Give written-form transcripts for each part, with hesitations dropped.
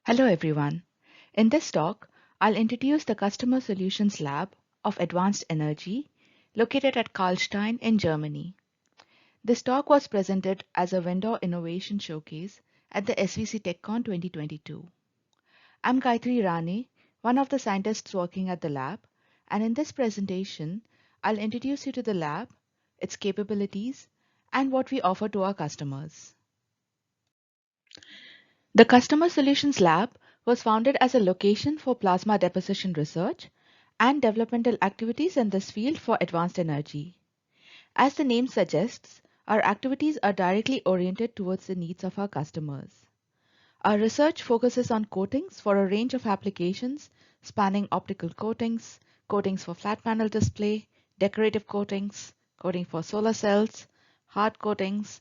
Hello everyone. In this talk, I'll introduce the Customer Solutions Lab of Advanced Energy located at Karlstein in Germany. This talk was presented as a vendor innovation showcase at the SVC TechCon 2022. I'm Gayatri Rane, one of the scientists working at the lab, and in this presentation, I'll introduce you to the lab, its capabilities, and what we offer to our customers. The Customer Solutions Lab was founded as a location for plasma deposition research and developmental activities in this field for advanced energy. As the name suggests, our activities are directly oriented towards the needs of our customers. Our research focuses on coatings for a range of applications spanning optical coatings, coatings for flat panel display, decorative coatings, coating for solar cells, hard coatings,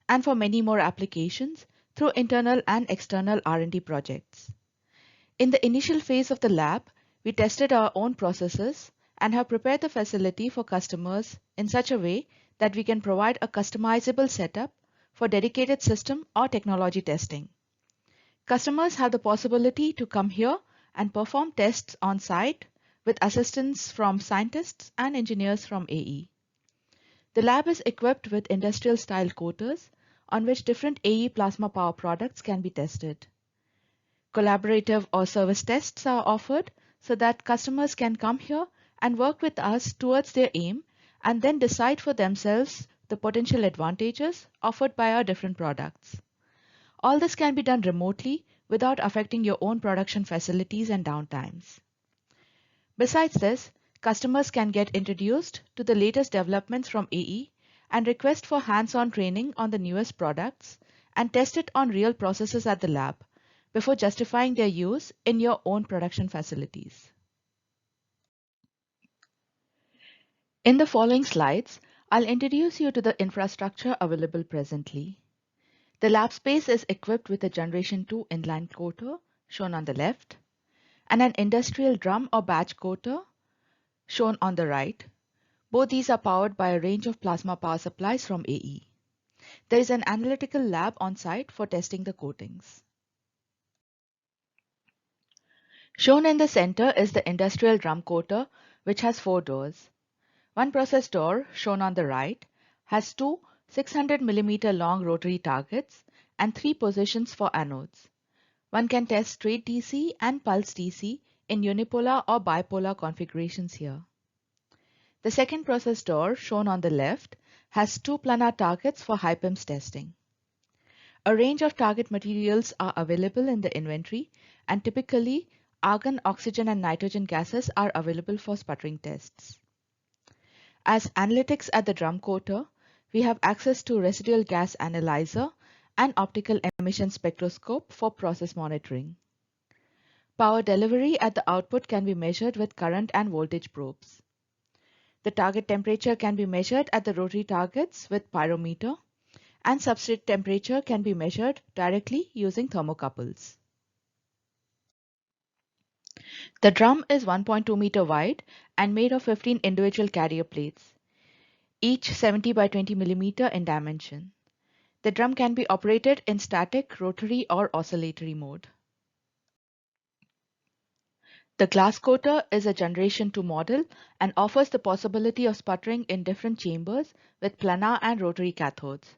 and for many more applications through internal and external R&D projects. In the initial phase of the lab, we tested our own processes and have prepared the facility for customers in such a way that we can provide a customizable setup for dedicated system or technology testing. Customers have the possibility to come here and perform tests on site with assistance from scientists and engineers from AE. The lab is equipped with industrial style coaters on which different AE plasma power products can be tested. Collaborative or service tests are offered so that customers can come here and work with us towards their aim and then decide for themselves the potential advantages offered by our different products. All this can be done remotely without affecting your own production facilities and downtimes. Besides this, customers can get introduced to the latest developments from AE and request for hands-on training on the newest products and test it on real processes at the lab before justifying their use in your own production facilities. In the following slides, I'll introduce you to the infrastructure available presently. The lab space is equipped with a Generation 2 inline coater, shown on the left, and an industrial drum or batch coater, shown on the right. Both these are powered by a range of plasma power supplies from AE. There is an analytical lab on site for testing the coatings. Shown in the center is the industrial drum coater, which has 4 doors. One process door, shown on the right, has two 600 mm long rotary targets and 3 positions for anodes. One can test straight DC and pulse DC in unipolar or bipolar configurations here. The second process door, shown on the left, has 2 planar targets for HiPIMS testing. A range of target materials are available in the inventory, and typically argon, oxygen, and nitrogen gases are available for sputtering tests. As analytics at the drum coater, we have access to residual gas analyzer and optical emission spectroscope for process monitoring. Power delivery at the output can be measured with current and voltage probes. The target temperature can be measured at the rotary targets with pyrometer, and substrate temperature can be measured directly using thermocouples. The drum is 1.2 meter wide and made of 15 individual carrier plates, each 70 by 20 millimeter in dimension. The drum can be operated in static, rotary, or oscillatory mode. The glass coater is a Generation 2 model and offers the possibility of sputtering in different chambers with planar and rotary cathodes.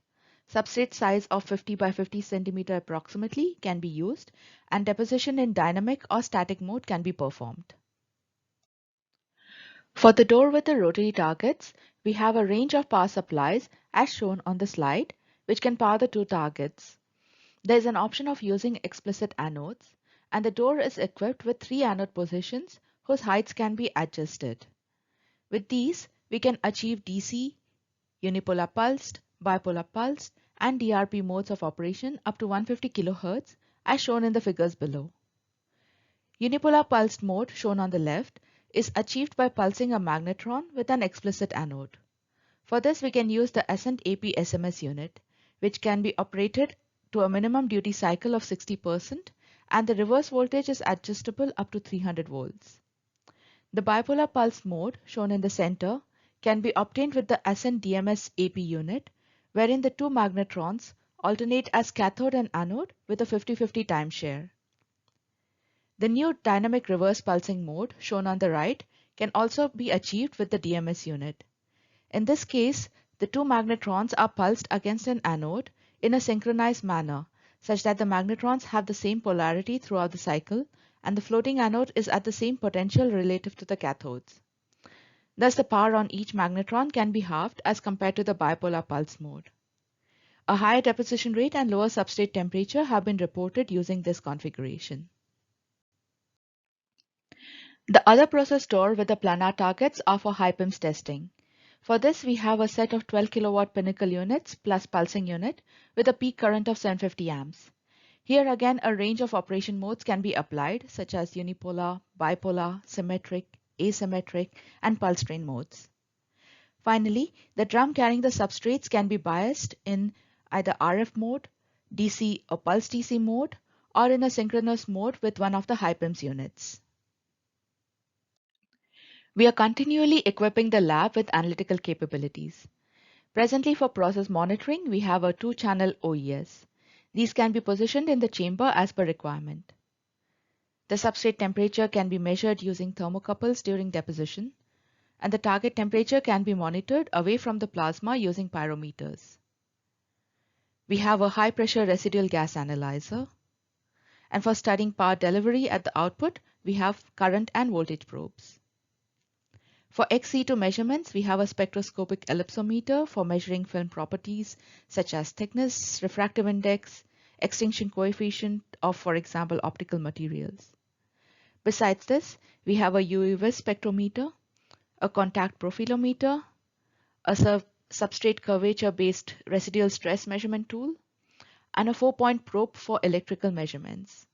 Substrate size of 50 by 50 cm approximately can be used, and deposition in dynamic or static mode can be performed. For the door with the rotary targets, we have a range of power supplies as shown on the slide, which can power the 2 targets. There is an option of using explicit anodes, and the door is equipped with 3 anode positions whose heights can be adjusted. With these, we can achieve DC, unipolar pulsed, bipolar pulsed, and DRP modes of operation up to 150 kHz as shown in the figures below. Unipolar pulsed mode, shown on the left, is achieved by pulsing a magnetron with an explicit anode. For this, we can use the Ascent AP SMS unit, which can be operated to a minimum duty cycle of 60%, and the reverse voltage is adjustable up to 300 volts. The bipolar pulse mode, shown in the center, can be obtained with the Ascent DMS AP unit, wherein the 2 magnetrons alternate as cathode and anode with a 50-50 time share. The new dynamic reverse pulsing mode shown on the right can also be achieved with the DMS unit. In this case, the two magnetrons are pulsed against an anode in a synchronized manner, such that the magnetrons have the same polarity throughout the cycle and the floating anode is at the same potential relative to the cathodes. Thus, the power on each magnetron can be halved as compared to the bipolar pulse mode. A higher deposition rate and lower substrate temperature have been reported using this configuration. The other process stored with the planar targets are for HiPIMS testing. For this, we have a set of 12 kilowatt pinnacle units plus pulsing unit with a peak current of 750 amps. Here again, a range of operation modes can be applied, such as unipolar, bipolar, symmetric, asymmetric, and pulse train modes. Finally, the drum carrying the substrates can be biased in either RF mode, DC or pulse DC mode, or in a synchronous mode with one of the HiPIMS units. We are continually equipping the lab with analytical capabilities. Presently, for process monitoring, we have a 2-channel OES. These can be positioned in the chamber as per requirement. The substrate temperature can be measured using thermocouples during deposition, and the target temperature can be monitored away from the plasma using pyrometers. We have a high-pressure residual gas analyzer, and for studying power delivery at the output, we have current and voltage probes. For XC2 measurements, we have a spectroscopic ellipsometer for measuring film properties such as thickness, refractive index, extinction coefficient of, for example, optical materials. Besides this, we have a UV spectrometer, a contact profilometer, a substrate curvature-based residual stress measurement tool, and a 4-point probe for electrical measurements.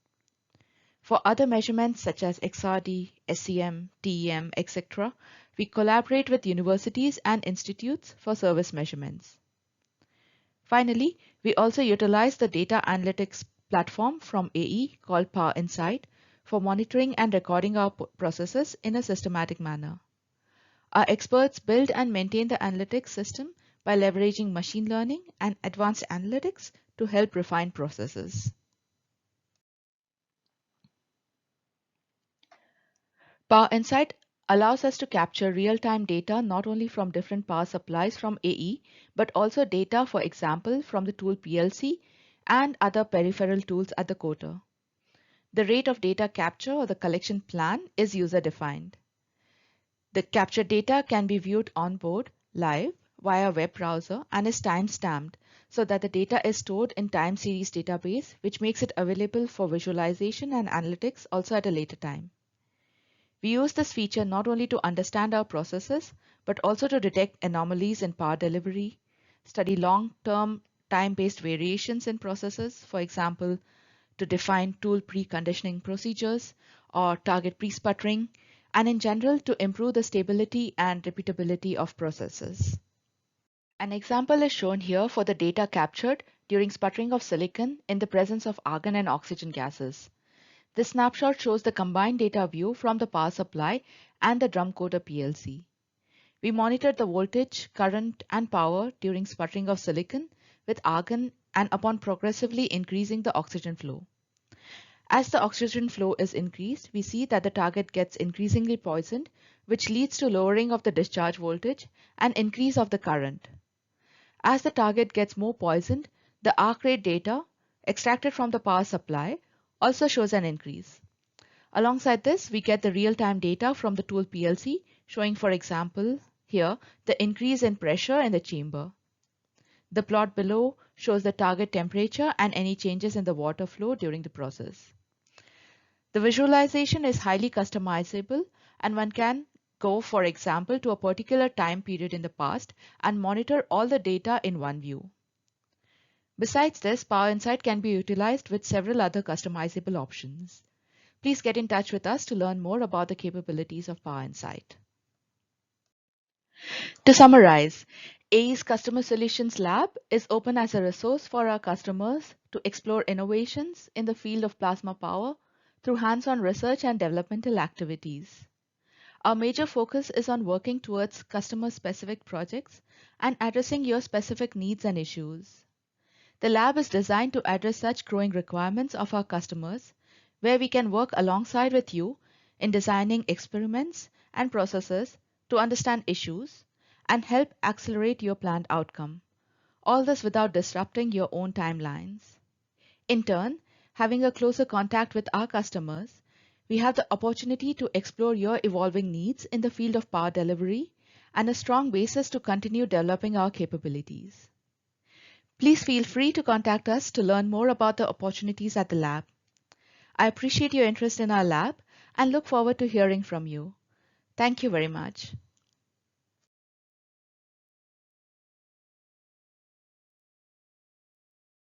For other measurements such as XRD, SEM, TEM, etc., we collaborate with universities and institutes for service measurements. Finally, we also utilize the data analytics platform from AE called Power Insight for monitoring and recording our processes in a systematic manner. Our experts build and maintain the analytics system by leveraging machine learning and advanced analytics to help refine processes. Power Insight allows us to capture real-time data not only from different power supplies from AE, but also data, for example, from the tool PLC and other peripheral tools at the coater. The rate of data capture or the collection plan is user-defined. The captured data can be viewed on board live via web browser and is time-stamped so that the data is stored in time series database, which makes it available for visualization and analytics also at a later time. We use this feature not only to understand our processes, but also to detect anomalies in power delivery, study long-term time-based variations in processes, for example, to define tool preconditioning procedures or target pre-sputtering, and in general to improve the stability and repeatability of processes. An example is shown here for the data captured during sputtering of silicon in the presence of argon and oxygen gases. This snapshot shows the combined data view from the power supply and the drum coater PLC. We monitored the voltage, current, and power during sputtering of silicon with argon and upon progressively increasing the oxygen flow. As the oxygen flow is increased, we see that the target gets increasingly poisoned, which leads to lowering of the discharge voltage and increase of the current. As the target gets more poisoned, the arc rate data extracted from the power supply also shows an increase. Alongside this, we get the real-time data from the tool PLC showing, for example, here the increase in pressure in the chamber. The plot below shows the target temperature and any changes in the water flow during the process. The visualization is highly customizable and one can go, for example, to a particular time period in the past and monitor all the data in one view. Besides this, Power Insight can be utilized with several other customizable options. Please get in touch with us to learn more about the capabilities of Power Insight. To summarize, AE's Customer Solutions Lab is open as a resource for our customers to explore innovations in the field of plasma power through hands-on research and developmental activities. Our major focus is on working towards customer-specific projects and addressing your specific needs and issues. The lab is designed to address such growing requirements of our customers, where we can work alongside with you in designing experiments and processes to understand issues and help accelerate your planned outcome. All this without disrupting your own timelines. In turn, having a closer contact with our customers, we have the opportunity to explore your evolving needs in the field of power delivery and a strong basis to continue developing our capabilities. Please feel free to contact us to learn more about the opportunities at the lab. I appreciate your interest in our lab and look forward to hearing from you. Thank you very much.